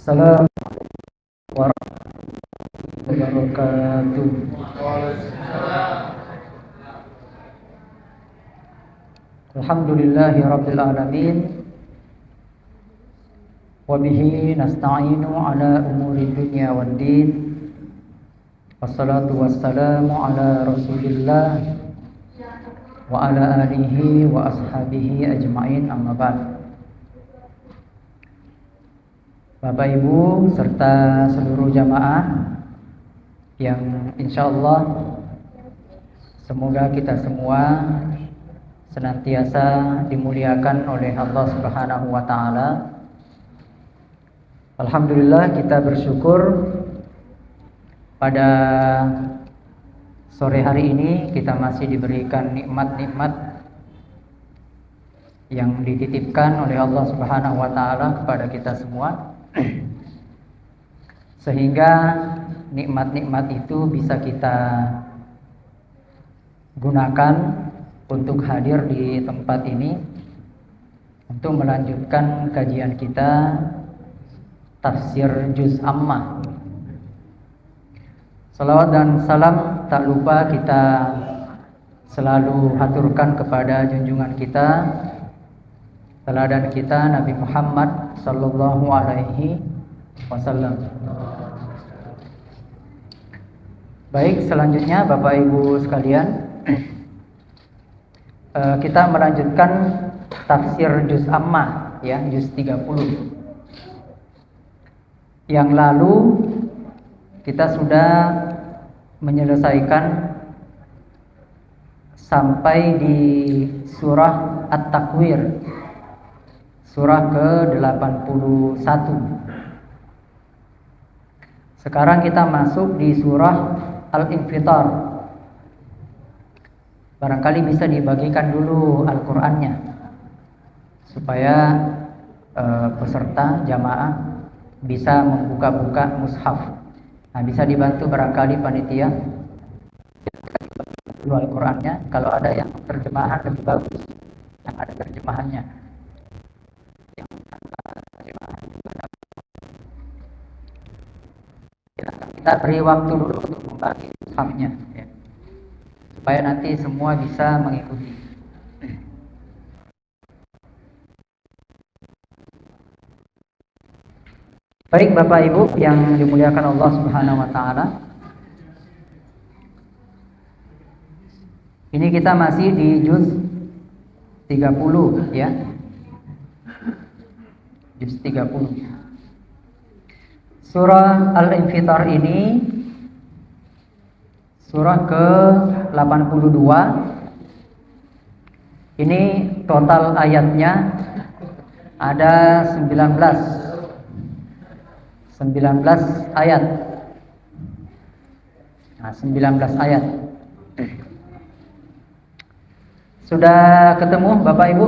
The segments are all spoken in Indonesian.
Assalamualaikum warahmatullahi wabarakatuh. Alhamdulillahi rabbil alamin. Wa bihi nasta'inu ala umuri dunya waddin. Wassalatu wassalamu ala Rasulillah wa ala alihi wa ashabihi ajma'in, amma ba'd. Bapak Ibu serta seluruh jamaah yang insyaallah semoga kita semua senantiasa dimuliakan oleh Allah Subhanahu wa taala. Alhamdulillah, kita bersyukur pada sore hari ini kita masih diberikan nikmat-nikmat yang dititipkan oleh Allah Subhanahu wa taala kepada kita semua, sehingga nikmat-nikmat itu bisa kita gunakan untuk hadir di tempat ini untuk melanjutkan kajian kita tafsir juz Ammah. Salawat dan salam tak lupa kita selalu haturkan kepada junjungan kita, teladan kita, Nabi Muhammad sallallahu alaihi wasallam. Baik, selanjutnya Bapak Ibu sekalian, kita melanjutkan tafsir juz Ammah ya, juz 30. Yang lalu kita sudah menyelesaikan sampai di surah At-Takwir, surah ke-81. Sekarang kita masuk di surah Al-Infitar. Barangkali bisa dibagikan dulu Al-Qur'annya supaya peserta jamaah bisa membuka-buka mushaf. Nah, bisa dibantu barangkali panitia dulu Al-Qur'annya. Kalau ada yang terjemahan lebih bagus, yang ada terjemahannya. Yang tanpa terjemahan juga ada. Kita beri waktu dulu untuk membagi mushafnya ya, supaya nanti semua bisa mengikuti. Baik Bapak Ibu yang dimuliakan Allah Subhanahu wa taala. Ini kita masih di juz 30 ya. Juz 30. Surah Al-Infitar ini surah ke-82. Ini total ayatnya ada 19 ayat. Nah, 19 ayat. Sudah ketemu Bapak Ibu?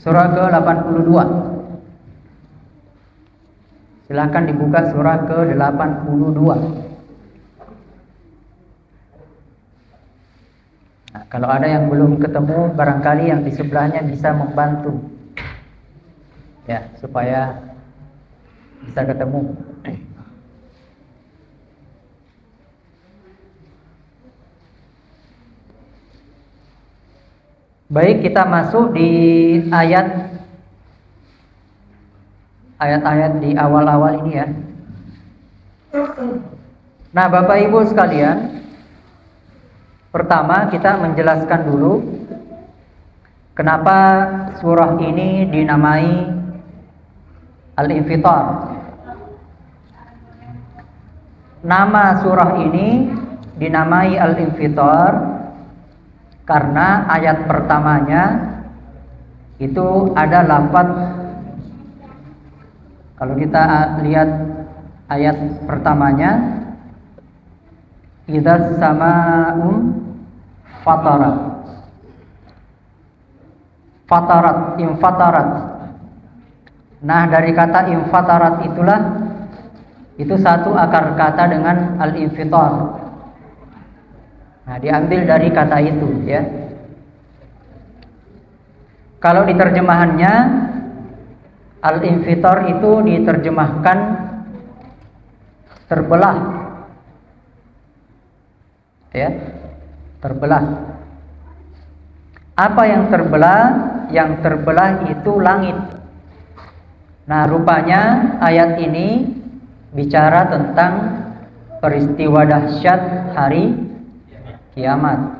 Surah ke-82. Silakan dibuka surah ke-82. Nah, kalau ada yang belum ketemu, barangkali yang di sebelahnya bisa membantu. Ya, supaya bisa ketemu. Baik, kita masuk di ayat-ayat di awal-awal ini ya. Nah, Bapak Ibu sekalian, pertama kita menjelaskan dulu kenapa surah ini dinamai Al-Infitar. Nama surah ini dinamai Al-Infitar karena ayat pertamanya itu ada lafaz. Kalau kita lihat ayat pertamanya, idzas samaa'un fatarat. Fatarat, infatarat. Nah, dari kata infatarat itulah itu satu akar kata dengan al-infitar. Nah, diambil dari kata itu ya. Kalau di terjemahannya Al-infitar itu diterjemahkan terbelah. Ya, terbelah. Apa yang terbelah? Yang terbelah itu langit. Nah, rupanya ayat ini bicara tentang peristiwa dahsyat hari kiamat,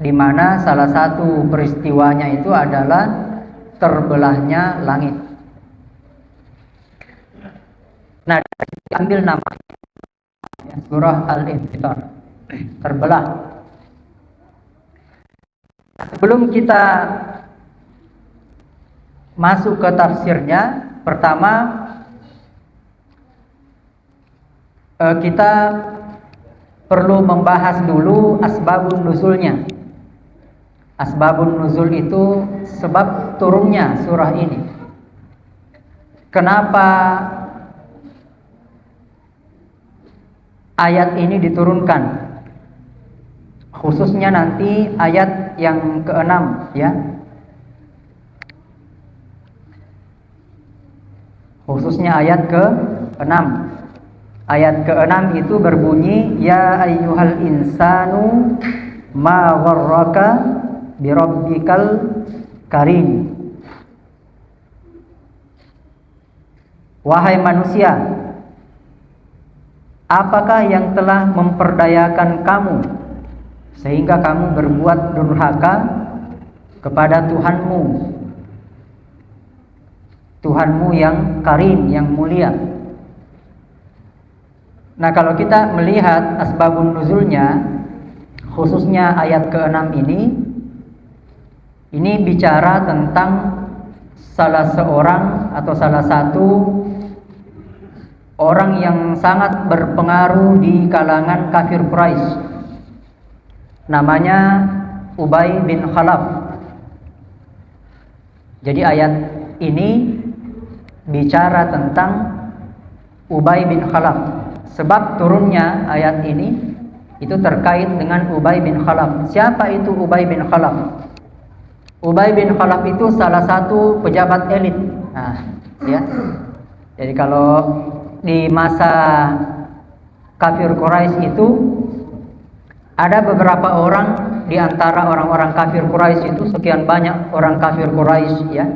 di mana salah satu peristiwanya itu adalah terbelahnya langit. Nah, diambil nama surah Al-Infitar, terbelah. Sebelum kita masuk ke tafsirnya, pertama kita perlu membahas dulu asbabun nuzulnya. Asbabun nuzul itu sebab turunnya surah ini. Kenapa ayat ini diturunkan? Khususnya nanti ayat yang ke-6, ya. Khususnya ayat ke-6. Ayat ke-6 itu berbunyi, ya ayyuhal insanu ma gharraka birabbikal karim. Wahai manusia, apakah yang telah memperdayakan kamu sehingga kamu berbuat durhaka kepada Tuhanmu, Tuhanmu yang karim, yang mulia. Nah, kalau kita melihat asbabun nuzulnya, khususnya ayat ke-6 ini bicara tentang salah seorang atau salah satu orang yang sangat berpengaruh di kalangan kafir Quraisy. Namanya Ubay bin Khalaf. Jadi ayat ini bicara tentang Ubay bin Khalaf. Sebab turunnya ayat ini itu terkait dengan Ubay bin Khalaf. Siapa itu Ubay bin Khalaf? Ubay bin Khalaf itu salah satu pejabat elit. Nah, ya. Jadi kalau di masa kafir Quraisy itu ada beberapa orang di antara orang-orang kafir Quraisy itu, sekian banyak orang kafir Quraisy, ya.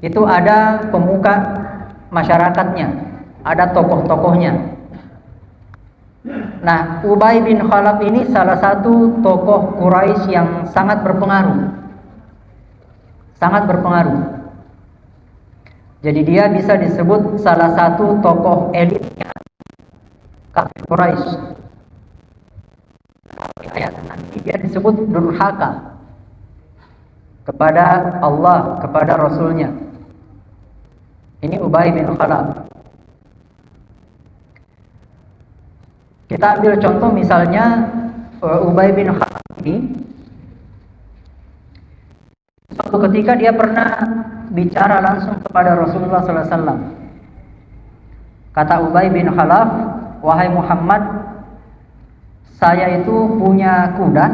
Itu ada pemuka masyarakatnya, ada tokoh-tokohnya. Nah, Ubay bin Khalaf ini salah satu tokoh Quraisy yang sangat berpengaruh. Sangat berpengaruh. Jadi dia bisa disebut salah satu tokoh elitnya kafir Quraisy. Ayat nanti dia disebut durhaka kepada Allah, kepada Rasulnya. Ini Ubay bin Khalaf. Kita ambil contoh misalnya Ubay bin Khalaf ini, suatu ketika dia pernah bicara langsung kepada Rasulullah SAW. Kata Ubay bin Khalaf, wahai Muhammad, saya itu punya kuda.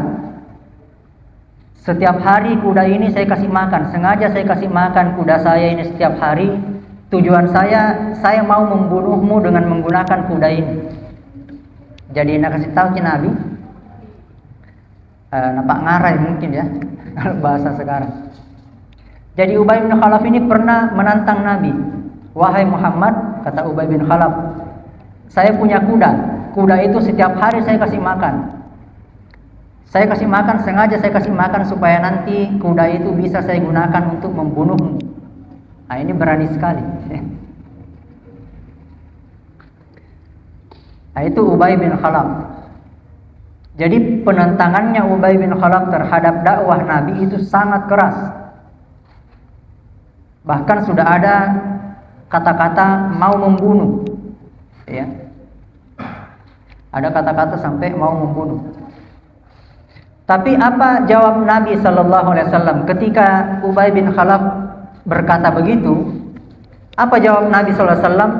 Setiap hari kuda ini saya kasih makan. Sengaja saya kasih makan kuda saya ini setiap hari. Tujuan saya mau membunuhmu dengan menggunakan kuda ini. Jadi nak kasih tahu ke Nabi, nampak ngarai mungkin ya, kalau bahasa sekarang. Jadi Ubay bin Khalaf ini pernah menantang Nabi. Wahai Muhammad, kata Ubay bin Khalaf, saya punya kuda. Kuda itu setiap hari saya kasih makan. Saya kasih makan, sengaja saya kasih makan supaya nanti kuda itu bisa saya gunakan untuk membunuhmu. Nah, ini berani sekali. Nah, itu Ubay bin Khalaf. Jadi penentangannya Ubay bin Khalaf terhadap dakwah Nabi itu sangat keras. Bahkan sudah ada kata-kata mau membunuh, ya. Ada kata-kata sampai mau membunuh. Tapi apa jawab Nabi Sallallahu Alaihi Wasallam ketika Ubay bin Khalaf berkata begitu? Apa jawab Nabi Sallallahu Alaihi Wasallam?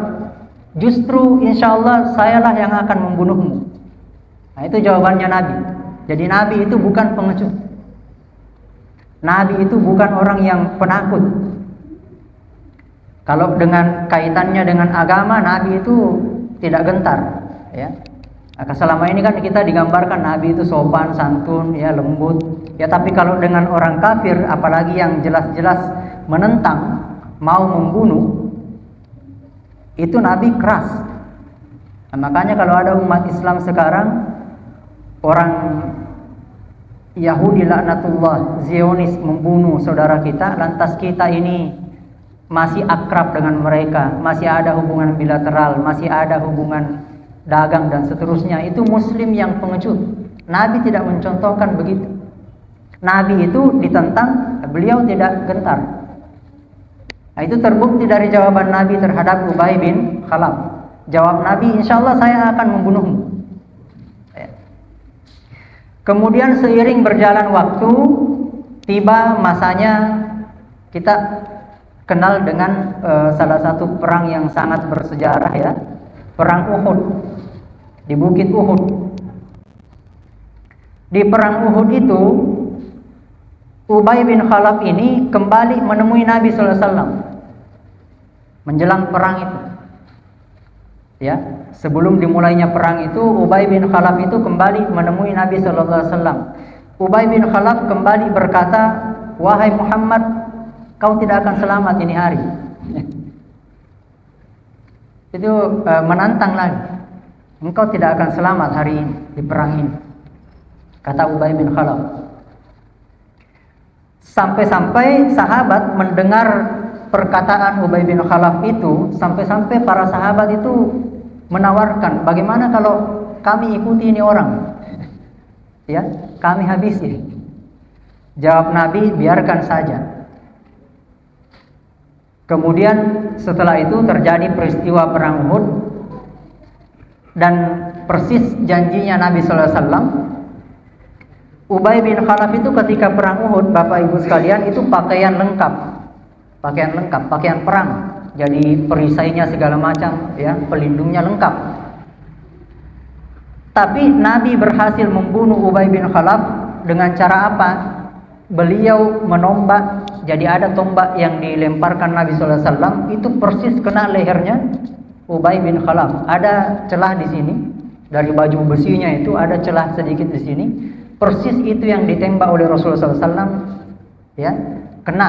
Justru insya Allah sayalah yang akan membunuhmu. Nah, itu jawabannya Nabi. Jadi Nabi itu bukan pengecut. Nabi itu bukan orang yang penakut. Kalau dengan kaitannya dengan agama, Nabi itu tidak gentar, ya. Maka selama ini kan kita digambarkan Nabi itu sopan, santun, ya, lembut. Ya, tapi kalau dengan orang kafir, apalagi yang jelas-jelas menentang, mau membunuh, itu Nabi keras. Nah, makanya kalau ada umat Islam sekarang, orang Yahudi laknatullah, Zionis membunuh saudara kita, lantas kita ini masih akrab dengan mereka, masih ada hubungan bilateral, masih ada hubungan dagang dan seterusnya, itu muslim yang pengecut. Nabi tidak mencontohkan begitu. Nabi itu ditentang, beliau tidak gentar. Nah, itu terbukti dari jawaban Nabi terhadap Ubay bin Khalaf. Jawab Nabi, insya Allah saya akan membunuhmu. Kemudian seiring berjalan waktu, tiba masanya kita kenal dengan salah satu perang yang sangat bersejarah, ya, perang Uhud, di Bukit Uhud. Di perang Uhud itu Ubay bin Khalaf ini kembali menemui Nabi sallallahu alaihi wasallam menjelang perang itu. Ya, sebelum dimulainya perang itu, Ubay bin Khalaf itu kembali menemui Nabi sallallahu alaihi wasallam. Ubay bin Khalaf kembali berkata, "Wahai Muhammad, kau tidak akan selamat ini hari." Itu menantang lagi. Engkau tidak akan selamat hari ini di perang ini, kata Ubay bin Khalaf. Sampai-sampai sahabat mendengar perkataan Ubay bin Khalaf itu, sampai-sampai para sahabat itu menawarkan, bagaimana kalau kami ikuti ini orang, ya, kami habisi. Jawab Nabi, biarkan saja. Kemudian setelah itu terjadi peristiwa perang Uhud, dan persis janjinya Nabi sallallahu alaihi wasallam. Ubay bin Khalaf itu ketika perang Uhud, Bapak Ibu sekalian, itu pakaian lengkap, pakaian perang. Jadi perisainya segala macam, ya, pelindungnya lengkap. Tapi Nabi berhasil membunuh Ubay bin Khalaf dengan cara apa? Beliau menombak. Jadi ada tombak yang dilemparkan Nabi sallallahu alaihi wasallam, itu persis kena lehernya Ubay bin Khalaf. Ada celah di sini, dari baju besinya itu ada celah sedikit di sini. Persis itu yang ditembak oleh Rasulullah sallallahu alaihi wasallam, ya, kena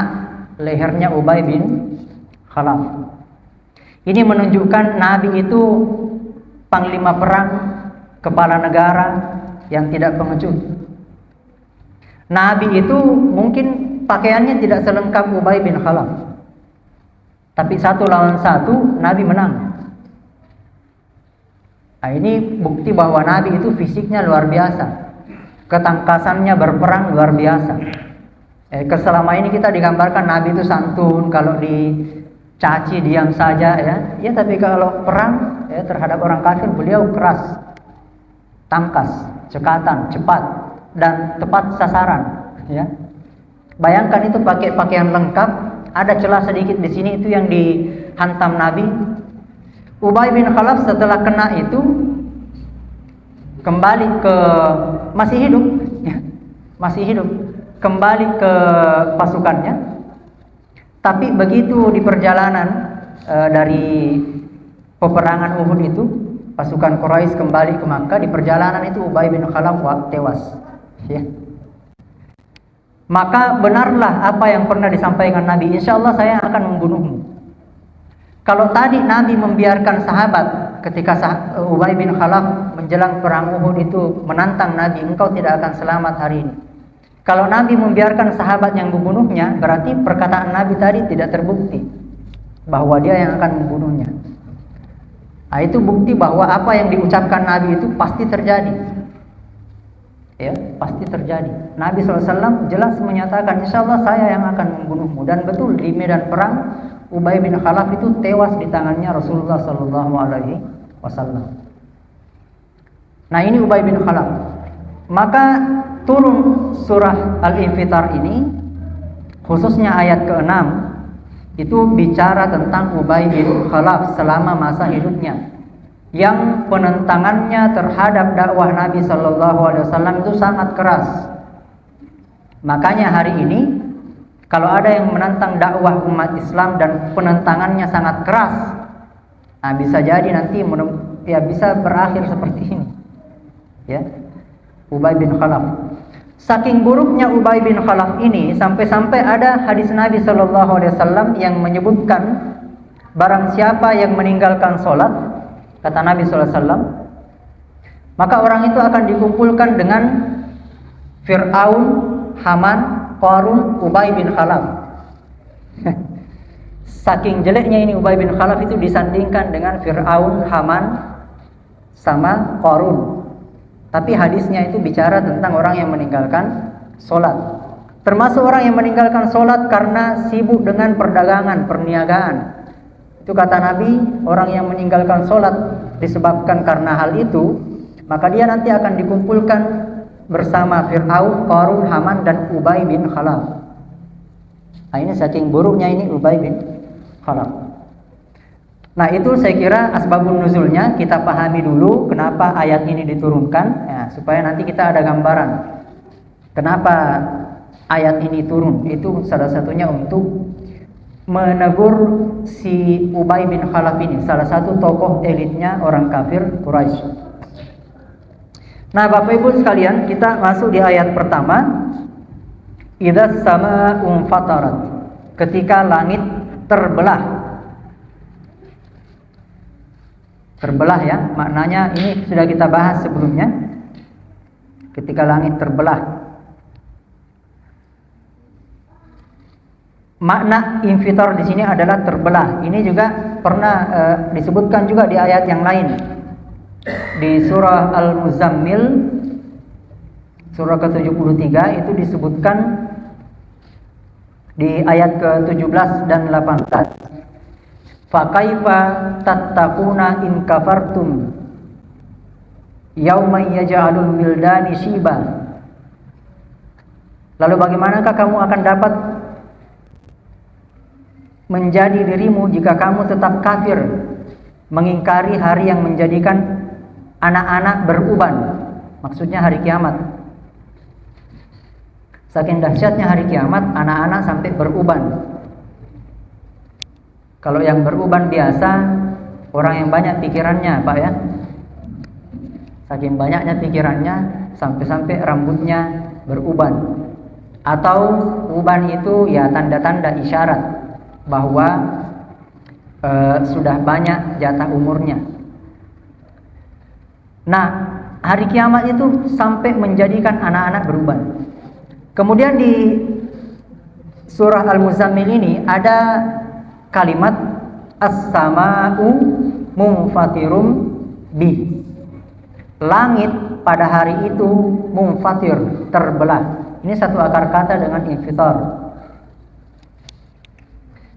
lehernya Ubay bin Khalaf. Ini menunjukkan Nabi itu panglima perang, kepala negara yang tidak pengecut. Nabi itu mungkin pakaiannya tidak selengkap Ubay bin Khalaf, tapi satu lawan satu Nabi menang. Nah, ini bukti bahwa Nabi itu fisiknya luar biasa, ketangkasannya berperang luar biasa. Selama ini kita digambarkan Nabi itu santun, kalau dicaci diam saja, ya. Ya, tapi kalau perang, ya, terhadap orang kafir beliau keras, tangkas, cekatan, cepat, dan tepat sasaran, ya. Bayangkan itu pakai pakaian lengkap, ada celah sedikit di sini, itu yang dihantam Nabi. Ubay bin Khalaf setelah kena itu kembali ke masih hidup, ya, masih hidup, kembali ke pasukannya. Tapi begitu di perjalanan dari peperangan Uhud itu, pasukan Quraisy kembali ke Makkah, di perjalanan itu Ubay bin Khalaf tewas, ya. Maka benarlah apa yang pernah disampaikan Nabi, insya Allah saya akan membunuhmu. Kalau tadi Nabi membiarkan sahabat ketika Ubay bin Khalaf menjelang perang Uhud itu menantang Nabi, engkau tidak akan selamat hari ini. Kalau Nabi membiarkan sahabat yang membunuhnya, berarti perkataan Nabi tadi tidak terbukti bahwa dia yang akan membunuhnya. Nah, itu bukti bahwa apa yang diucapkan Nabi itu pasti terjadi, ya, pasti terjadi. Nabi SAW jelas menyatakan, insya Allah saya yang akan membunuhmu. Dan betul di medan perang Ubay bin Khalaf itu tewas di tangannya Rasulullah SAW. Nah, ini Ubay bin Khalaf. Maka turun surah Al-Infitar ini, khususnya ayat ke-6, itu bicara tentang Ubay bin Khalaf selama masa hidupnya, yang penentangannya terhadap dakwah Nabi SAW itu sangat keras. Makanya hari ini Kalau ada yang menantang dakwah umat Islam dan penentangannya sangat keras, nah bisa jadi nanti ya bisa berakhir seperti ini. Ya, Ubay bin Khalaf. Saking buruknya Ubay bin Khalaf ini sampai-sampai ada hadis Nabi Shallallahu Alaihi Wasallam yang menyebutkan barang siapa yang meninggalkan sholat, kata Nabi Shallallahu Alaihi Wasallam, maka orang itu akan dikumpulkan dengan Fir'aun, Haman, Qarun, Ubay bin Khalaf. Saking jeleknya ini Ubay bin Khalaf itu disandingkan dengan Fir'aun, Haman, sama Qarun. Tapi hadisnya itu bicara tentang orang yang meninggalkan sholat. Termasuk orang yang meninggalkan sholat karena sibuk dengan perdagangan, perniagaan. Itu kata Nabi, orang yang meninggalkan sholat disebabkan karena hal itu, maka dia nanti akan dikumpulkan bersama Fir'aun, Qarun, Haman, dan Ubay bin Khalaf. Nah, ini saking buruknya ini Ubay bin Khalaf. Nah, itu saya kira asbabun nuzulnya kita pahami dulu kenapa ayat ini diturunkan, ya, supaya nanti kita ada gambaran kenapa ayat ini turun. Itu salah satunya untuk menegur si Ubay bin Khalaf ini, salah satu tokoh elitnya orang kafir Quraisy. Nah, Bapak Ibu sekalian, kita masuk di ayat pertama. Idzas samaa'u fatarat, ketika langit terbelah. Terbelah ya, maknanya ini sudah kita bahas sebelumnya. Ketika langit terbelah. Makna infitar di sini adalah terbelah. Ini juga pernah disebutkan juga di ayat yang lain. Di surah Al-Muzammil surah ke-73 itu disebutkan di ayat ke-17 dan 18. Fakaifa tattaquna in kafartum yauma yaj'alul wildani shiba. Lalu bagaimanakah kamu akan dapat menjadi dirimu jika kamu tetap kafir, mengingkari hari yang menjadikan anak-anak beruban, maksudnya hari kiamat. Saking dahsyatnya hari kiamat, anak-anak sampai beruban. Kalau yang beruban biasa, orang yang banyak pikirannya, Pak ya. Saking banyaknya pikirannya, sampai-sampai rambutnya beruban. Atau uban itu ya tanda-tanda isyarat bahwa sudah banyak jatah umurnya. Nah, hari kiamat itu sampai menjadikan anak-anak beruban. Kemudian di surah Al-Muzammil ini ada kalimat as-sama'u munfatirum bi. Langit pada hari itu munfatir, terbelah. Ini satu akar kata dengan infitar.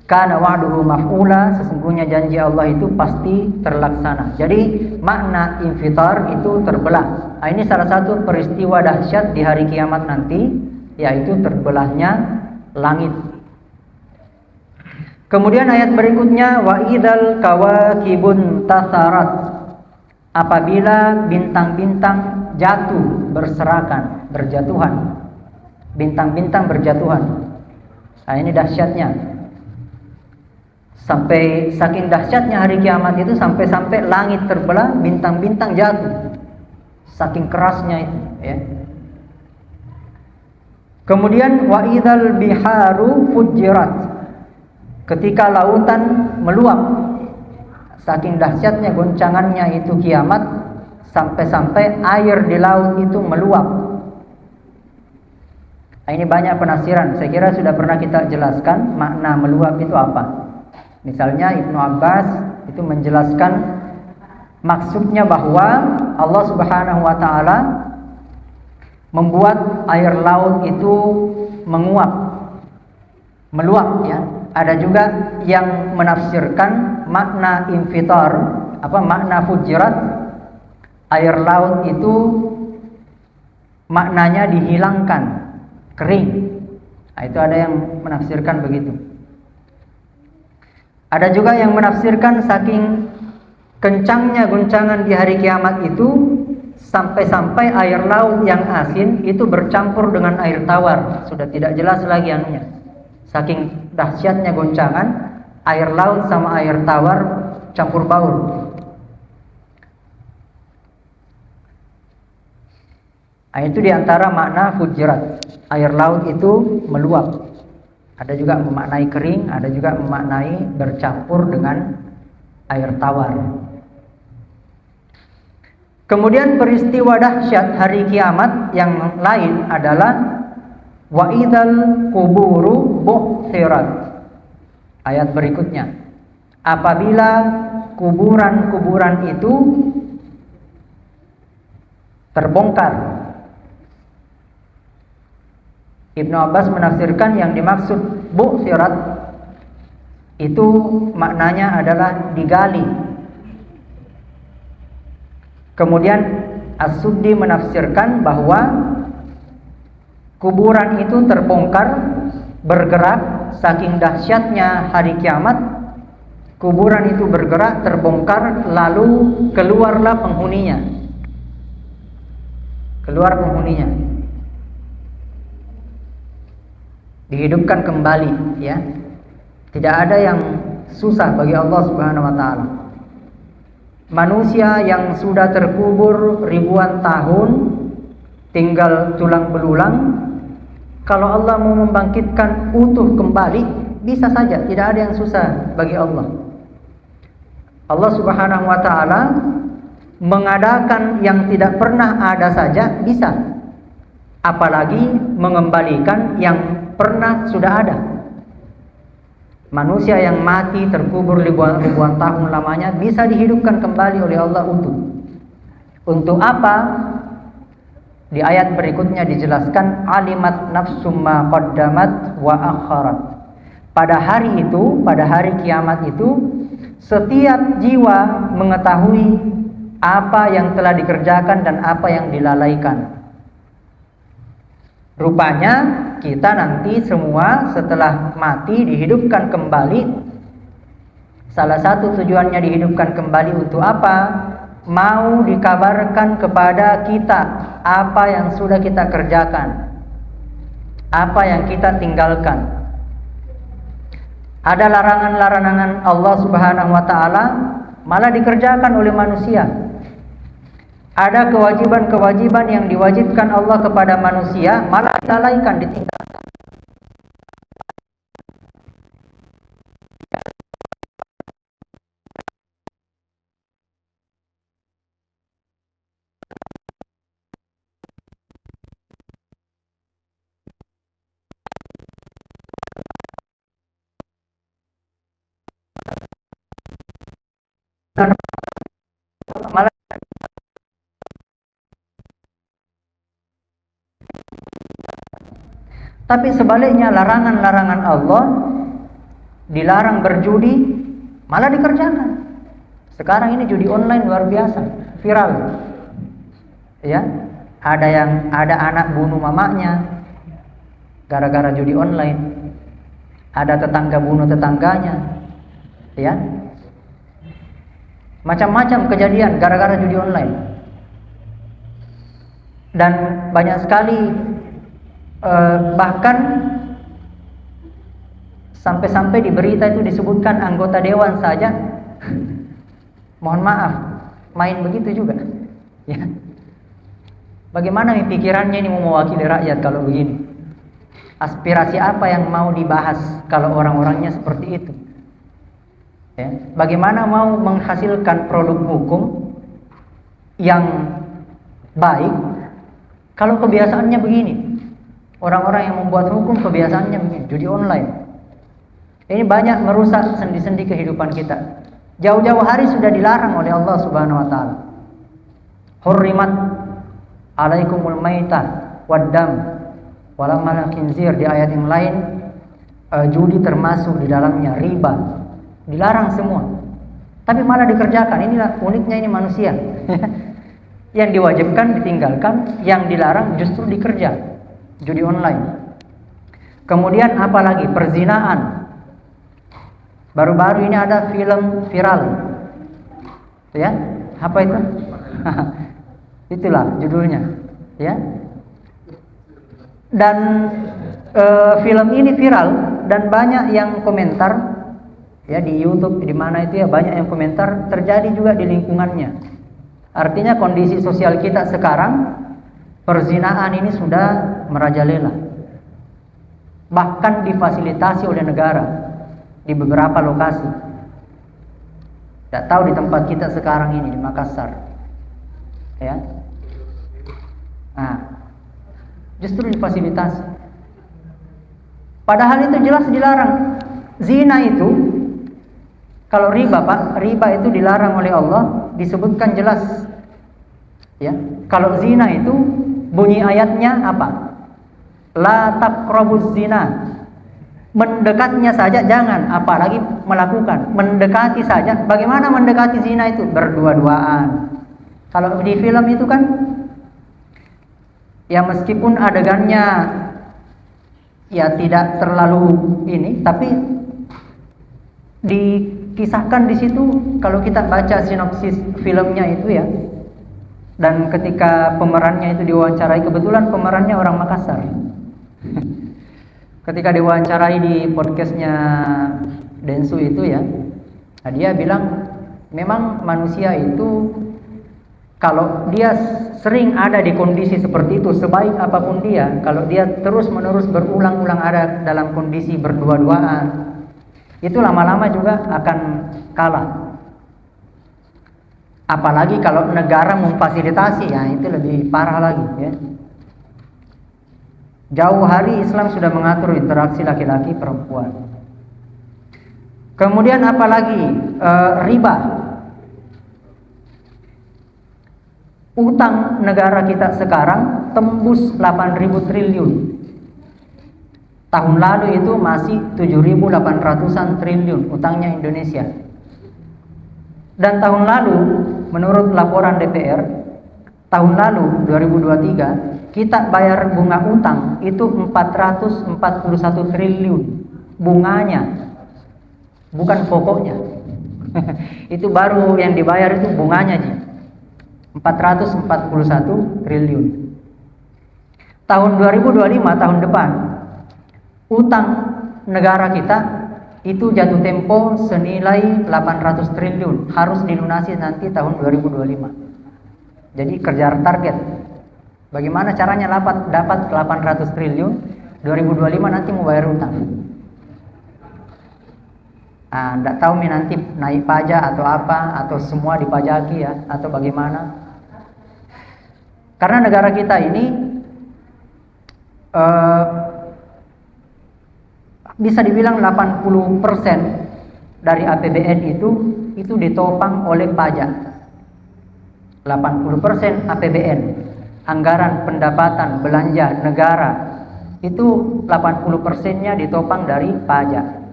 Kana wa'duhu maf'ula, sesungguhnya janji Allah itu pasti terlaksana. Jadi makna infitar itu terbelah. Nah, ini salah satu peristiwa dahsyat di hari kiamat nanti, yaitu terbelahnya langit. Kemudian ayat berikutnya wa idzal kawakibun tasarat, apabila bintang-bintang jatuh berserakan, berjatuhan. Bintang-bintang berjatuhan. Nah, ini dahsyatnya. Sampai saking dahsyatnya hari kiamat itu sampai langit terbelah, bintang-bintang jatuh. Saking kerasnya itu, ya. Kemudian wa idzal biharu fujirat, ketika lautan meluap. Saking dahsyatnya goncangannya itu kiamat, sampai air di laut itu meluap. Nah, ini banyak penafsiran. Saya kira sudah pernah kita jelaskan makna meluap itu apa. Misalnya Ibnu Abbas itu menjelaskan maksudnya bahwa Allah Subhanahu wa taala membuat air laut itu menguap, meluap ya. Ada juga yang menafsirkan makna infitar, makna fujirat, air laut itu maknanya dihilangkan, kering. Nah, itu ada yang menafsirkan begitu. Ada juga yang menafsirkan saking kencangnya guncangan di hari kiamat itu sampai air laut yang asin itu bercampur dengan air tawar, sudah tidak jelas lagi anunya. Saking dahsyatnya goncangan, air laut sama air tawar campur baur. Itu diantara makna fujirat. Air laut itu meluap. Ada juga memaknai kering, ada juga memaknai bercampur dengan air tawar. Kemudian peristiwa dahsyat hari kiamat yang lain adalah wa idzal quburu bu'thirat. Ayat berikutnya, apabila kuburan-kuburan itu terbongkar. Ibnu Abbas menafsirkan yang dimaksud bu'thirat itu maknanya adalah digali. Kemudian As-Suddi menafsirkan bahwa kuburan itu terbongkar, bergerak, saking dahsyatnya hari kiamat. Kuburan itu bergerak, terbongkar, lalu keluarlah penghuninya. Keluar penghuninya, dihidupkan kembali, ya. Tidak ada yang susah bagi Allah Subhanahu wa taala. Manusia yang sudah terkubur ribuan tahun, tinggal tulang belulang, kalau Allah mau membangkitkan utuh kembali, bisa saja, tidak ada yang susah bagi Allah. Allah Subhanahu wa taala mengadakan yang tidak pernah ada saja bisa. Apalagi mengembalikan yang pernah sudah ada. Manusia yang mati terkubur ribuan tahun lamanya bisa dihidupkan kembali oleh Allah untuk apa? Di ayat berikutnya dijelaskan alimat nafsum ma qaddamat wa akharat. Pada hari itu, pada hari kiamat itu, setiap jiwa mengetahui apa yang telah dikerjakan dan apa yang dilalaikan. Rupanya kita nanti semua setelah mati dihidupkan kembali. Salah satu tujuannya dihidupkan kembali untuk apa? Mau dikabarkan kepada kita apa yang sudah kita kerjakan, apa yang kita tinggalkan. Ada larangan-larangan Allah Subhanahu wa taala malah dikerjakan oleh manusia. Ada kewajiban-kewajiban yang diwajibkan Allah kepada manusia malah dilalaikan, ditinggalkan. Malah tapi sebaliknya larangan-larangan Allah, dilarang berjudi malah dikerjakan. Sekarang ini judi online luar biasa, viral. Ya, ada anak bunuh mamanya gara-gara judi online. Ada tetangga bunuh tetangganya. Ya. Macam-macam kejadian gara-gara judi online. Dan banyak sekali bahkan sampai-sampai di berita itu disebutkan anggota dewan saja mohon maaf main begitu juga, ya. Bagaimana nih pikirannya ini mau mewakili rakyat kalau begini? Aspirasi apa yang mau dibahas kalau orang-orangnya seperti itu? Ya. Bagaimana mau menghasilkan produk hukum yang baik kalau kebiasaannya begini? Orang-orang yang membuat hukum kebiasaannya begini, judi online. Ini banyak merusak sendi-sendi kehidupan kita. Jauh-jauh hari sudah dilarang oleh Allah Subhanahu wa taala. Hurrimat alaikumul maitah waddam walamal khinzir. Di ayat yang lain judi termasuk di dalamnya, riba. Dilarang semua. Tapi malah dikerjakan. Inilah uniknya ini manusia. Yang diwajibkan ditinggalkan, yang dilarang justru dikerja. Judi online. Kemudian apalagi perzinaan. Baru-baru ini ada film viral. Ya, apa itu? Itulah judulnya, ya. Dan film ini viral dan banyak yang komentar ya di YouTube, di mana itu ya, banyak yang komentar, terjadi juga di lingkungannya. Artinya kondisi sosial kita sekarang, perzinaan ini sudah merajalela. Bahkan difasilitasi oleh negara di beberapa lokasi. Tidak tahu di tempat kita sekarang ini di Makassar. Ya. Nah, justru difasilitasi. Padahal itu jelas dilarang. Zina itu, kalau riba Pak, riba itu dilarang oleh Allah, disebutkan jelas. Ya, kalau zina itu bunyi ayatnya apa? La taqrabuz zina. Mendekatnya saja jangan, apalagi melakukan. Mendekati saja. Bagaimana mendekati zina itu? Berdua-duaan. Kalau di film itu kan, ya meskipun adegannya ya tidak terlalu ini, tapi dikisahkan di situ. Kalau kita baca sinopsis filmnya itu ya, dan ketika pemerannya itu diwawancarai, kebetulan pemerannya orang Makassar. Ketika diwawancarai di podcastnya Densu itu ya, dia bilang memang manusia itu kalau dia sering ada di kondisi seperti itu, sebaik apapun dia, kalau dia terus-menerus berulang-ulang ada dalam kondisi berdua-duaan, itu lama-lama juga akan kalah. Apalagi kalau negara memfasilitasi, ya itu lebih parah lagi ya. Jauh hari Islam sudah mengatur interaksi laki-laki perempuan. Kemudian apalagi riba. Utang negara kita sekarang tembus 8.000 triliun. Tahun lalu itu masih 7.800-an triliun utangnya Indonesia. Dan tahun lalu menurut laporan DPR, tahun lalu 2023 kita bayar bunga utang itu 441 triliun bunganya, bukan pokoknya. Itu baru yang dibayar itu bunganya Ji. 441 triliun. Tahun 2025, tahun depan, utang negara kita itu jatuh tempo senilai 800 triliun, harus dilunasi nanti tahun 2025. Jadi kejar target. Bagaimana caranya dapat 800 triliun 2025 nanti mau bayar utang. Nah, enggak tahu nih nanti naik pajak atau apa, atau semua dipajaki ya, atau bagaimana. Karena negara kita ini bisa dibilang 80% dari APBN itu ditopang oleh pajak. 80% APBN, anggaran pendapatan belanja negara, itu 80%-nya ditopang dari pajak.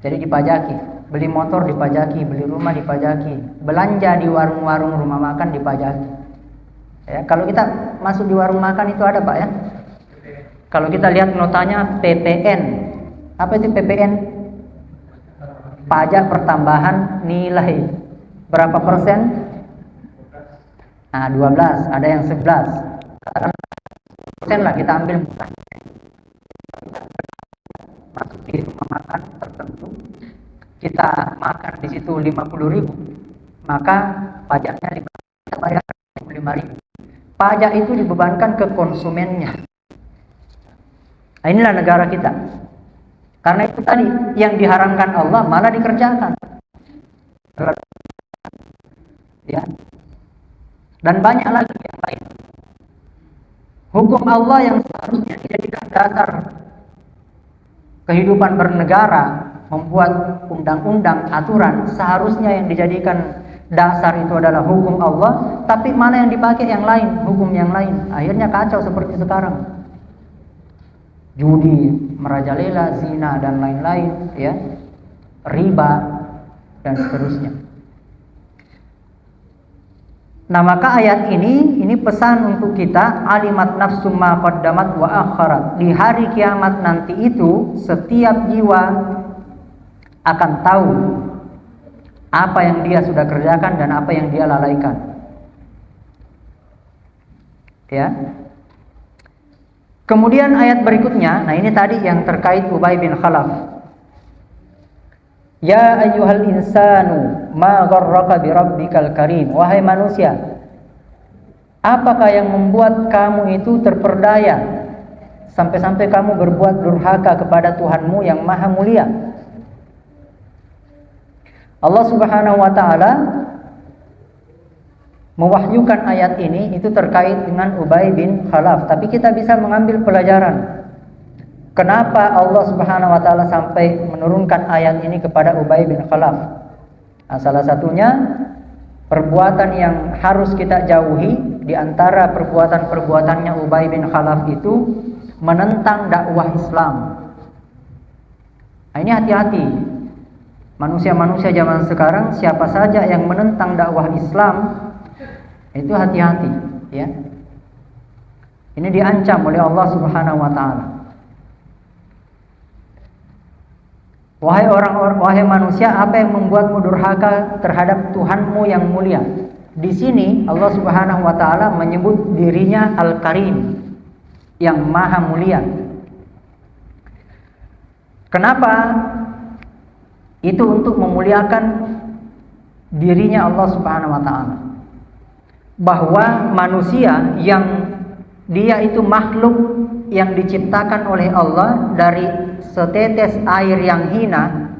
Jadi dipajaki, beli motor dipajaki, beli rumah dipajaki, belanja di warung-warung rumah makan dipajaki. Ya, kalau kita masuk di warung makan itu ada Pak ya. Kalau kita lihat notanya PPN. Apa itu PPN? Pajak pertambahan nilai. Berapa persen? Nah, 12, ada yang 11. Persen lah kita ambil, masuk di rumah makan tertentu, kita makan di situ 50.000, maka pajaknya kita bayar 5.000. Pajak itu dibebankan ke konsumennya. Nah, inilah negara kita. Karena itu tadi yang diharamkan Allah malah dikerjakan. Ya. Dan banyak lagi yang lain. Hukum Allah yang seharusnya dijadikan dasar kehidupan bernegara, membuat undang-undang, aturan, seharusnya yang dijadikan dasar itu adalah hukum Allah, tapi mana yang dipakai yang lain, hukum yang lain. Akhirnya kacau seperti sekarang. Judi merajalela, zina dan lain-lain, ya, riba dan seterusnya. Nah, maka ayat ini pesan untuk kita, alimat nafsum ma qaddamat wa akharat. Di hari kiamat nanti itu setiap jiwa akan tahu apa yang dia sudah kerjakan dan apa yang dia lalaikan. Ya. Kemudian ayat berikutnya, nah ini tadi yang terkait Ubay bin Khalaf. Ya ayyuhal insanu ma gharraka bi rabbikal karim. Wahai manusia, apakah yang membuat kamu itu terperdaya sampai-sampai kamu berbuat durhaka kepada Tuhanmu yang maha mulia? Allah Subhanahu wa taala mewahyukan ayat ini itu terkait dengan Ubay bin Khalaf, tapi kita bisa mengambil pelajaran. Kenapa Allah Subhanahu wa taala sampai menurunkan ayat ini kepada Ubay bin Khalaf? Nah, salah satunya perbuatan yang harus kita jauhi di antara perbuatan-perbuatannya Ubay bin Khalaf itu menentang dakwah Islam. Nah, ini hati-hati. Manusia-manusia zaman sekarang siapa saja yang menentang dakwah Islam itu hati-hati, ya. Ini diancam oleh Allah Subhanahu wa taala. Wahai manusia, apa yang membuatmu durhaka terhadap Tuhanmu yang mulia? Di sini Allah Subhanahu wa taala menyebut dirinya Al-Karim, yang maha mulia. Kenapa? Itu untuk memuliakan dirinya Allah Subhanahu wa taala. Bahwa manusia yang dia itu makhluk yang diciptakan oleh Allah dari setetes air yang hina,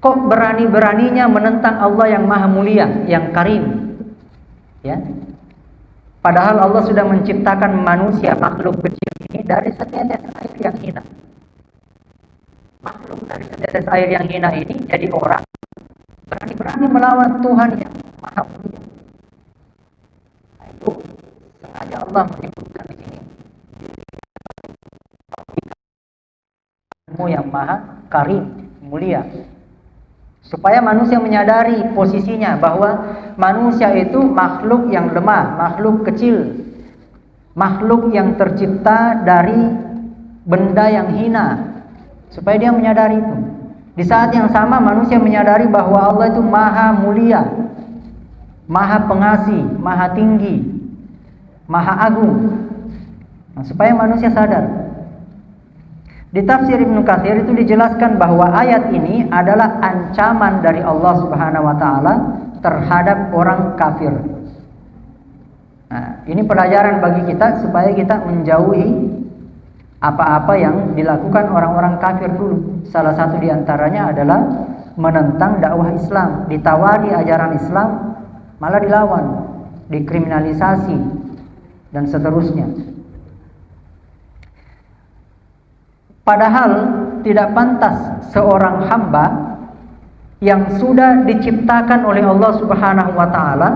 kok berani-beraninya menentang Allah yang maha mulia, yang karim, ya. Padahal Allah sudah menciptakan manusia, makhluk kecil ini dari setetes air yang hina. Makhluk dari setetes air yang hina ini jadi orang berani-berani melawan Tuhan yang maha mulia. Itu sengaja Allah menyebutkan di sini yang maha karim, mulia, supaya manusia menyadari posisinya bahwa manusia itu makhluk yang lemah, makhluk kecil, makhluk yang tercipta dari benda yang hina, supaya dia menyadari itu. Di saat yang sama manusia menyadari bahwa Allah itu maha mulia, maha pengasih, maha tinggi, maha agung. Nah, supaya manusia sadar. Di tafsir Ibnu Katsir itu dijelaskan bahwa ayat ini adalah ancaman dari Allah Subhanahu wa taala terhadap orang kafir. Nah, ini pelajaran bagi kita supaya kita menjauhi apa-apa yang dilakukan orang-orang kafir dulu. Salah satu di antaranya adalah menentang dakwah Islam, ditawari ajaran Islam malah dilawan, dikriminalisasi dan seterusnya. Padahal tidak pantas seorang hamba yang sudah diciptakan oleh Allah Subhanahu wa taala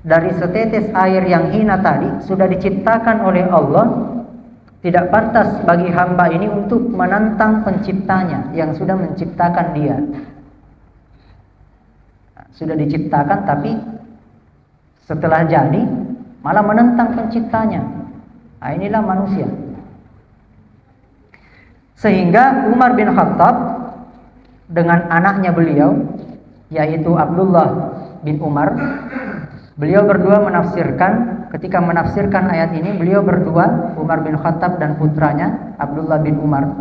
dari setetes air yang hina tadi, sudah diciptakan oleh Allah, tidak pantas bagi hamba ini untuk menantang penciptanya yang sudah menciptakan dia. Sudah diciptakan tapi setelah jadi malah menentang penciptanya. Nah, inilah manusia. Sehingga Umar bin Khattab dengan anaknya beliau, yaitu Abdullah bin Umar, beliau berdua menafsirkan, ketika menafsirkan ayat ini, beliau berdua, Umar bin Khattab dan putranya Abdullah bin Umar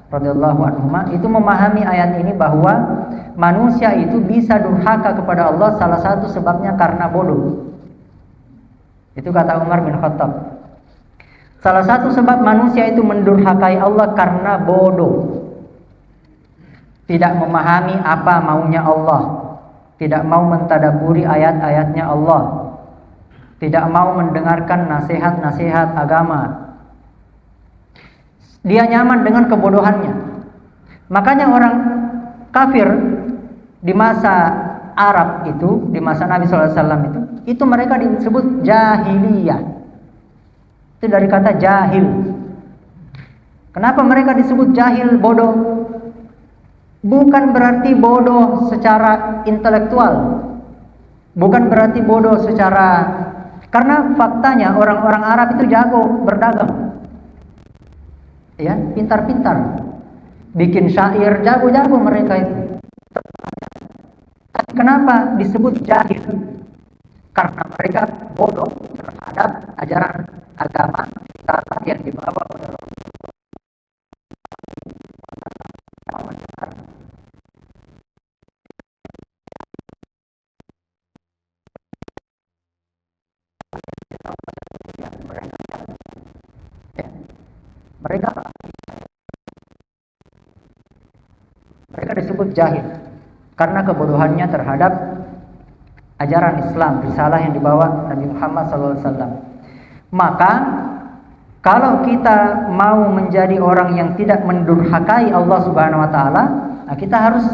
radhiyallahu anhuma, itu memahami ayat ini bahwa manusia itu bisa durhaka kepada Allah, salah satu sebabnya karena bodoh. Itu kata Umar bin Khattab. Salah satu sebab manusia itu mendurhakai Allah karena bodoh. Tidak memahami apa maunya Allah, tidak mau mentadaburi ayat-ayatnya Allah, tidak mau mendengarkan nasihat-nasihat agama. Dia nyaman dengan kebodohannya. Makanya orang kafir di masa Arab itu, di masa Nabi SAW itu mereka disebut jahiliyah. Itu dari kata jahil. Kenapa mereka disebut jahil, bodoh? Bukan berarti bodoh secara intelektual, bukan berarti bodoh secara, karena faktanya orang-orang Arab itu jago berdagang, ya, pintar-pintar, bikin syair, jago-jago mereka itu. Tapi kenapa disebut jahil? Karena mereka bodoh terhadap ajaran agama yang dibawa oleh Rasulullah Mereka disebut jahil karena kebodohannya terhadap ajaran Islam, risalah yang dibawa Nabi Muhammad SAW. Maka kalau kita mau menjadi orang yang tidak mendurhakai Allah Subhanahu wa taala, kita harus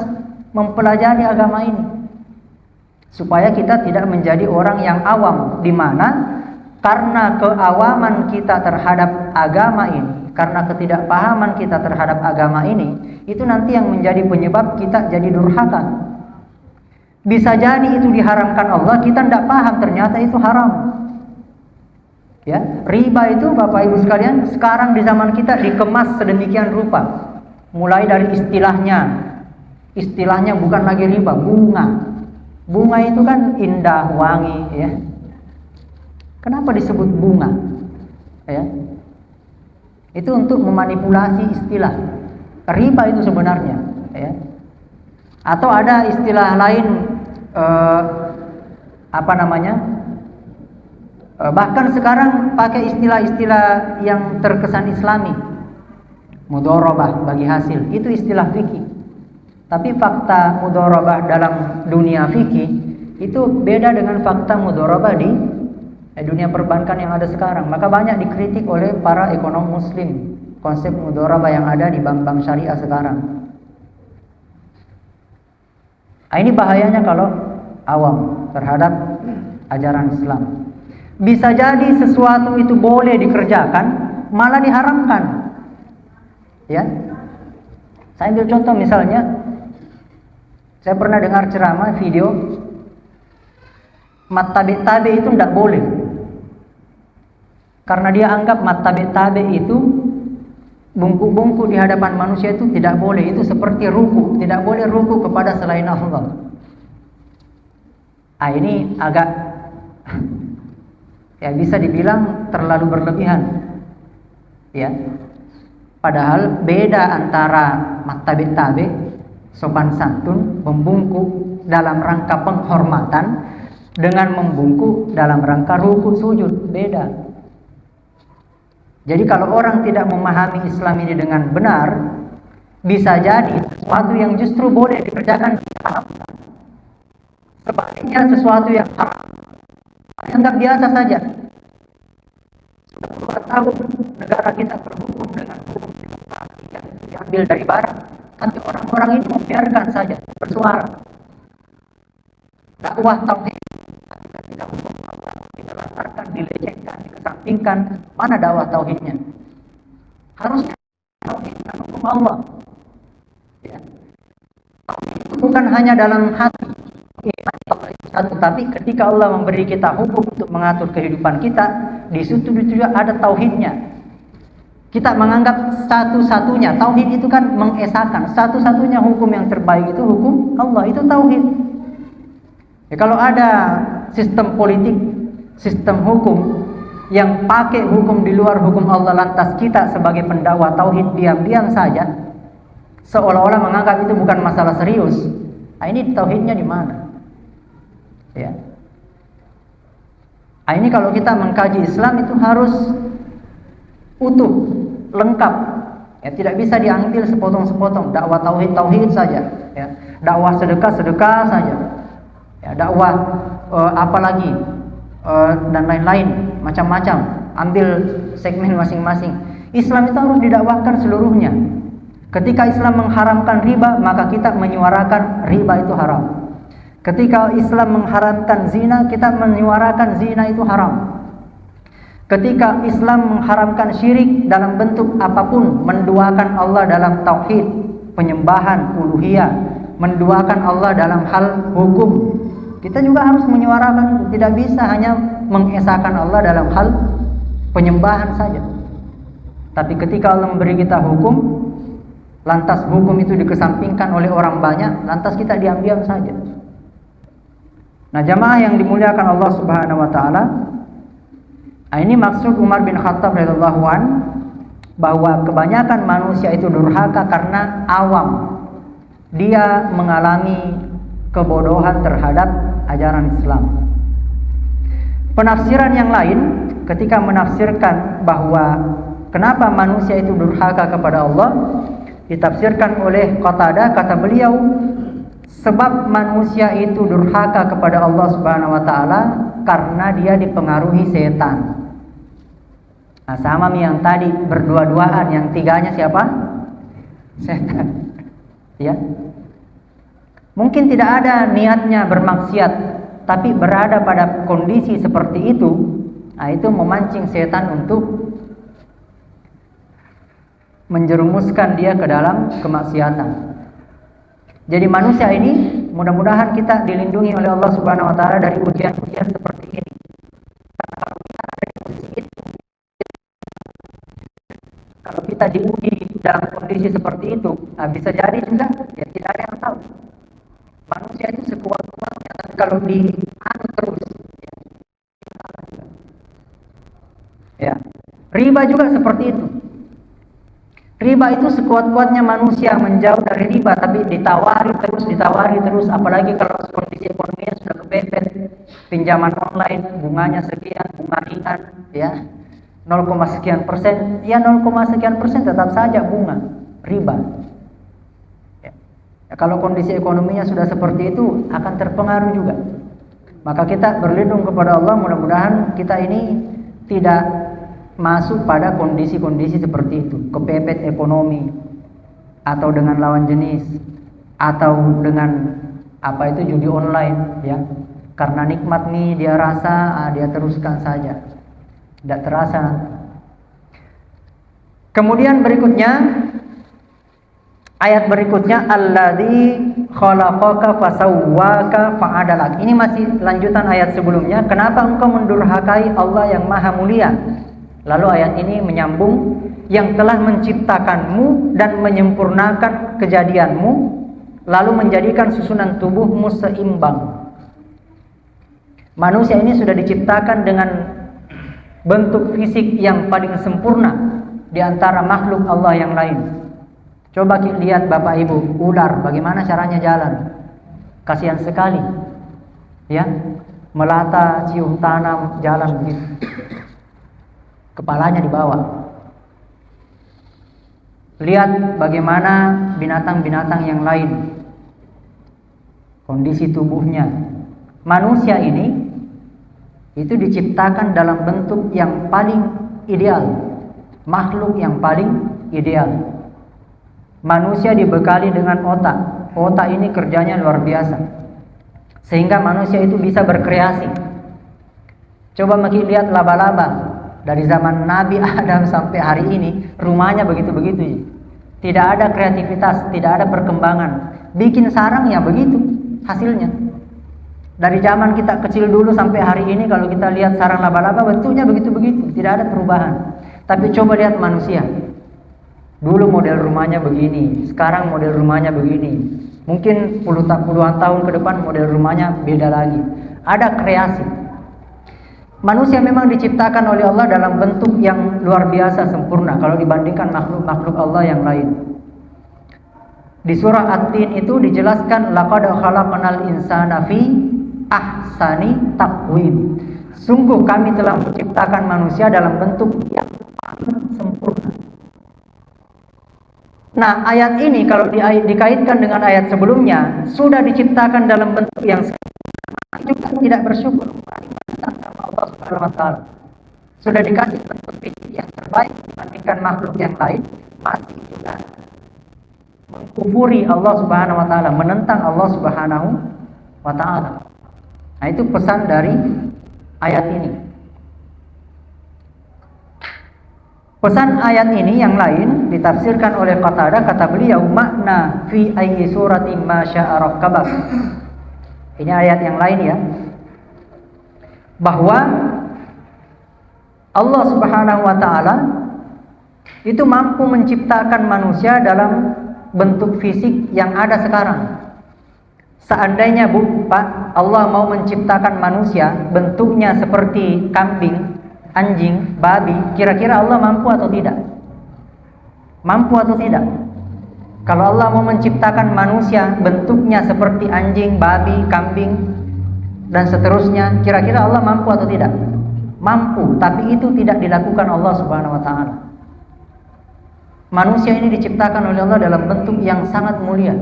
mempelajari agama ini. Supaya kita tidak menjadi orang yang awam, di mana karena keawaman kita terhadap agama ini, karena ketidakpahaman kita terhadap agama ini, itu nanti yang menjadi penyebab kita jadi durhaka. Bisa jadi itu diharamkan Allah, kita tidak paham ternyata itu haram. Ya, riba itu Bapak Ibu sekalian sekarang di zaman kita dikemas sedemikian rupa. Mulai dari istilahnya bukan lagi riba, bunga. Bunga itu kan indah, wangi, ya. Kenapa disebut bunga? Ya. Itu untuk memanipulasi istilah. Riba itu sebenarnya, ya. Atau ada istilah lain, bahkan sekarang pakai istilah-istilah yang terkesan Islami. Mudharabah bagi hasil, itu istilah fikih. Tapi fakta mudharabah dalam dunia fikih itu beda dengan fakta mudharabah di dunia perbankan yang ada sekarang. Maka banyak dikritik oleh para ekonom muslim konsep mudharabah yang ada di bank-bank syariah sekarang. Ini bahayanya kalau awam terhadap ajaran Islam. Bisa jadi sesuatu itu boleh dikerjakan, malah diharamkan. Ya, saya ambil contoh misalnya, saya pernah dengar ceramah video mat tabe itu tidak boleh, karena dia anggap mat tabe itu bungku-bungku di hadapan manusia itu tidak boleh, itu seperti ruku, tidak boleh ruku kepada selain Allah. Ini agak ya bisa dibilang terlalu berlebihan, ya. Padahal beda antara tabe sopan santun, membungkuk dalam rangka penghormatan, dengan membungkuk dalam rangka ruku sujud, beda. Jadi kalau orang tidak memahami Islam ini dengan benar, bisa jadi sesuatu yang justru boleh dikerjakan diharamkan. Sebaliknya sesuatu yang haram anggap biasa saja. Sudah puluhan tahun negara kita berhukum dengan hukum demokrasi yang diambil dari barat, tapi orang-orang ini membiarkan saja bersuara. Dakwah tauhid ketika hukum Allah ditelantarkan, dilecehkan, dikesampingkan, mana dakwah tauhidnya? Harusnya tauhid dan hukum Allah. Ya. Tauhid itu bukan hanya dalam hati, tapi ketika Allah memberi kita hukum untuk mengatur kehidupan kita, di situ juga ada tauhidnya. Kita menganggap satu-satunya, tauhid itu kan mengesahkan, satu-satunya hukum yang terbaik itu hukum Allah, itu tauhid. Ya, kalau ada sistem politik, sistem hukum yang pakai hukum di luar hukum Allah, lantas kita sebagai pendakwah tauhid diam-diam saja, seolah-olah menganggap itu bukan masalah serius. Ini tauhidnya di mana? Ya. Ini kalau kita mengkaji Islam itu harus utuh, lengkap. Ya, tidak bisa diambil sepotong-sepotong. Dakwah tauhid saja. Ya. Dakwah sedekah saja. Ya, dakwah apalagi dan lain-lain, macam-macam. Ambil segmen masing-masing. Islam itu harus didakwahkan seluruhnya. Ketika Islam mengharamkan riba, maka kita menyuarakan riba itu haram. Ketika Islam mengharamkan zina, kita menyuarakan zina itu haram. Ketika Islam mengharamkan syirik dalam bentuk apapun, menduakan Allah dalam tauhid, penyembahan, uluhiyah, menduakan Allah dalam hal hukum, kita juga harus menyuarakan. Tidak bisa hanya mengesahkan Allah dalam hal penyembahan saja. Tapi ketika Allah memberi kita hukum, lantas hukum itu dikesampingkan oleh orang banyak, lantas kita diam-diam saja. Nah, jamaah yang dimuliakan Allah Subhanahu wa taala, ini maksud Umar bin Khattab radhiyallahu an, bahwa kebanyakan manusia itu durhaka karena awam. Dia mengalami kebodohan terhadap ajaran Islam. Penafsiran yang lain ketika menafsirkan bahwa Kenapa manusia itu durhaka kepada Allah? Ditafsirkan oleh Qatadah, kata beliau, sebab manusia itu durhaka kepada Allah Subhanahu wa taala karena dia dipengaruhi setan. Nah, sama yang tadi berdua-duaan, yang tiganya siapa? Setan. Ya. Mungkin tidak ada niatnya bermaksiat, tapi berada pada kondisi seperti itu, nah itu memancing setan untuk menjerumuskan dia ke dalam kemaksiatan. Jadi manusia ini mudah-mudahan kita dilindungi oleh Allah Subhanahu wa taala dari ujian-ujian seperti ini. Kalau kita diuji dalam kondisi seperti itu, nah bisa jadi juga ya tidak ada yang tahu. Manusia itu sekuat-kuatnya, tapi kalau diadu terus, ya. Riba juga seperti itu. Riba itu sekuat-kuatnya manusia menjauh dari riba, tapi ditawari terus, apalagi kalau kondisi ekonominya sudah kepepet, pinjaman online bunganya sekian, bunga ringan, ya 0, sekian persen, ya 0, sekian persen tetap saja bunga riba. Ya, kalau kondisi ekonominya sudah seperti itu akan terpengaruh juga. Maka kita berlindung kepada Allah, mudah-mudahan kita ini tidak masuk pada kondisi-kondisi seperti itu, kepepet ekonomi, atau dengan lawan jenis, atau dengan apa itu judi online, ya. Karena nikmat nih dia rasa, dia teruskan saja, tidak terasa. Kemudian berikutnya, ayat berikutnya, alladzi khalaqaka fasawwaka fa'adalak. Ini masih lanjutan ayat sebelumnya. Kenapa engkau mendurhakai Allah yang Maha Mulia? Lalu ayat ini menyambung, yang telah menciptakanmu dan menyempurnakan kejadianmu, lalu menjadikan susunan tubuhmu seimbang. Manusia ini sudah diciptakan dengan bentuk fisik yang paling sempurna di antara makhluk Allah yang lain. Coba lihat Bapak Ibu, ular bagaimana caranya jalan? Kasihan sekali, ya, melata, cium tanam, jalan begitu. Kepalanya di bawah. Lihat bagaimana binatang-binatang yang lain, kondisi tubuhnya. Manusia ini itu diciptakan dalam bentuk yang paling ideal, makhluk yang paling ideal. Manusia dibekali dengan otak. Otak ini kerjanya luar biasa, sehingga manusia itu bisa berkreasi. Coba lihat laba-laba. Dari zaman Nabi Adam sampai hari ini, rumahnya begitu-begitu. Tidak ada kreativitas, tidak ada perkembangan. Bikin sarang ya begitu hasilnya. Dari zaman kita kecil dulu sampai hari ini, kalau kita lihat sarang laba-laba bentuknya begitu-begitu, tidak ada perubahan. Tapi coba lihat manusia. Dulu model rumahnya begini, sekarang model rumahnya begini. Mungkin puluhan tahun ke depan model rumahnya beda lagi. Ada kreasi. Manusia memang diciptakan oleh Allah dalam bentuk yang luar biasa sempurna kalau dibandingkan makhluk-makhluk Allah yang lain. Di surah At-Tin itu dijelaskan, laqad khalaqnal insana fi ahsani taqwim. Sungguh kami telah menciptakan manusia dalam bentuk yang paling sempurna. Nah, ayat ini kalau dikaitkan dengan ayat sebelumnya, sudah diciptakan dalam bentuk yang sempurna, juga tidak bersyukur sama Allah Subhanahu wa taala. Sudah dikasih bentuk fisik yang terbaik dibandingkan makhluk yang lain, masih juga mengkufuri Allah Subhanahu wa taala, menentang Allah Subhanahu wa taala. Nah, itu pesan dari ayat ini. Pesan ayat ini yang lain ditafsirkan oleh Qatadah, kata beliau, makna fi ayyi suratin ma syaa rakkabak. Ini ayat yang lain ya. Bahwa Allah Subhanahu wa taala itu mampu menciptakan manusia dalam bentuk fisik yang ada sekarang. Seandainya Pak, Allah mau menciptakan manusia bentuknya seperti kambing, anjing, babi, kira-kira Allah mampu atau tidak? Mampu atau tidak? Kalau Allah mau menciptakan manusia bentuknya seperti anjing, babi, kambing, dan seterusnya, kira-kira Allah mampu atau tidak? Mampu, tapi itu tidak dilakukan Allah Subhanahu wa taala. Manusia ini diciptakan oleh Allah dalam bentuk yang sangat mulia.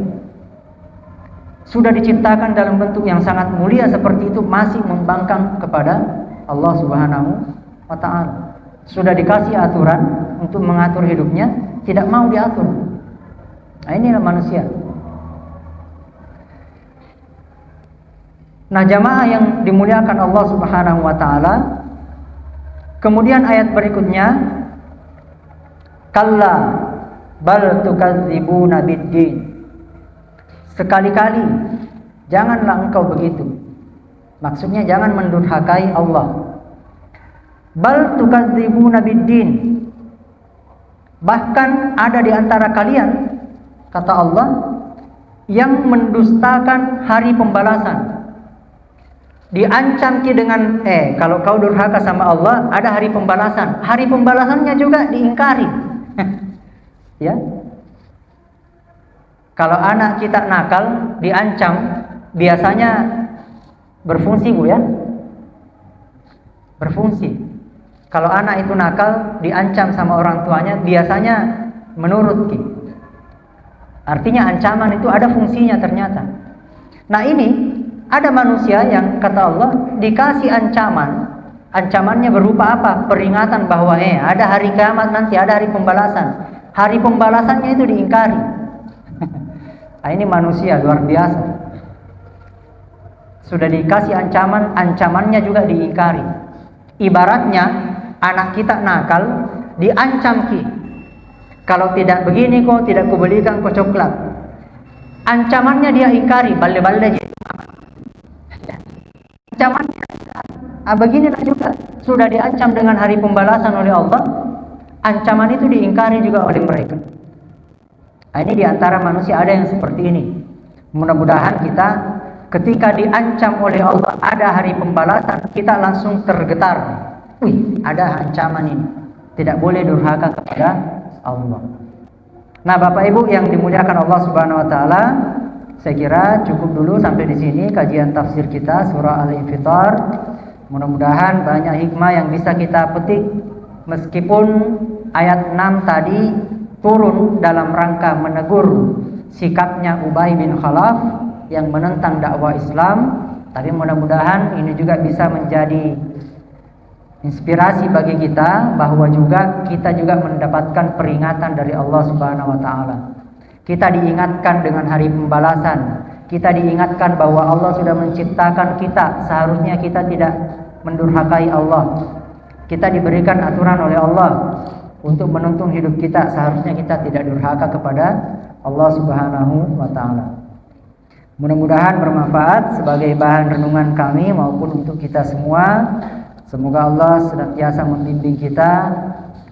Sudah diciptakan dalam bentuk yang sangat mulia seperti itu, masih membangkang kepada Allah Subhanahu wa ta'ala. Sudah dikasih aturan untuk mengatur hidupnya, tidak mau diatur. Nah, inilah manusia. Nah, jamaah yang dimuliakan Allah Subhanahu wa ta'ala, kemudian ayat berikutnya, kalla bal tukadzibuna biddin. Sekali-kali janganlah engkau begitu. Maksudnya jangan mendurhakai Allah. Bal tukadzibuna biddin. Bahkan ada di antara kalian, kata Allah, yang mendustakan hari pembalasan. Diancam dengan kalau kau durhaka sama Allah, ada hari pembalasan. Hari pembalasannya juga diingkari. Ya. Kalau anak kita nakal, diancam, biasanya berfungsi, Bu, ya. Berfungsi. Kalau anak itu nakal, diancam sama orang tuanya, biasanya menurut. Artinya ancaman itu ada fungsinya ternyata. Nah, ini ada manusia yang kata Allah dikasih ancaman. Ancamannya berupa apa? Peringatan bahwa ada hari kiamat nanti, ada hari pembalasan. Hari pembalasannya itu diingkari. Nah, ini manusia luar biasa. Sudah dikasih ancaman, ancamannya juga diingkari. Ibaratnya anak kita nakal, diancam kalau tidak begini kok, tidak kubelikan kok coklat. Ancamannya dia ingkari, balde-balde. Ancamannya beginilah juga. Sudah diancam dengan hari pembalasan oleh Allah, ancaman itu diingkari juga oleh mereka. Nah, ini diantara manusia ada yang seperti ini. Mudah-mudahan kita ketika diancam oleh Allah ada hari pembalasan, kita langsung tergetar. Wih, ada ancaman ini. Tidak boleh durhaka kepada Allah. Nah, Bapak Ibu yang dimuliakan Allah Subhanahu wa taala, saya kira cukup dulu sampai di sini kajian tafsir kita surah Al-Infitar. Mudah-mudahan banyak hikmah yang bisa kita petik, meskipun ayat 6 tadi turun dalam rangka menegur sikapnya Ubay bin Khalaf yang menentang dakwah Islam, tapi mudah-mudahan ini juga bisa menjadi inspirasi bagi kita bahwa kita juga mendapatkan peringatan dari Allah Subhanahu wa taala. Kita diingatkan dengan hari pembalasan. Kita diingatkan bahwa Allah sudah menciptakan kita, seharusnya kita tidak mendurhakai Allah. Kita diberikan aturan oleh Allah untuk menuntun hidup kita, seharusnya kita tidak durhaka kepada Allah Subhanahu wa taala. Mudah-mudahan bermanfaat sebagai bahan renungan kami maupun untuk kita semua. Semoga Allah senantiasa membimbing kita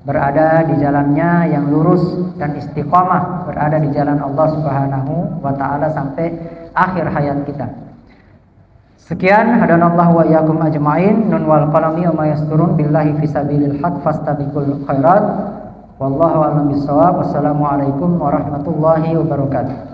berada di jalannya yang lurus dan istiqamah, berada di jalan Allah Subhanahu wa taala sampai akhir hayat kita. Sekian, hadanallahu wa iyyakum ajmain. Nun wal qalami wa ma yasturun billahi fisabilil haq fastabiqul khairat. Wallahu a'lam bissawab. Wassalamualaikum warahmatullahi wabarakatuh.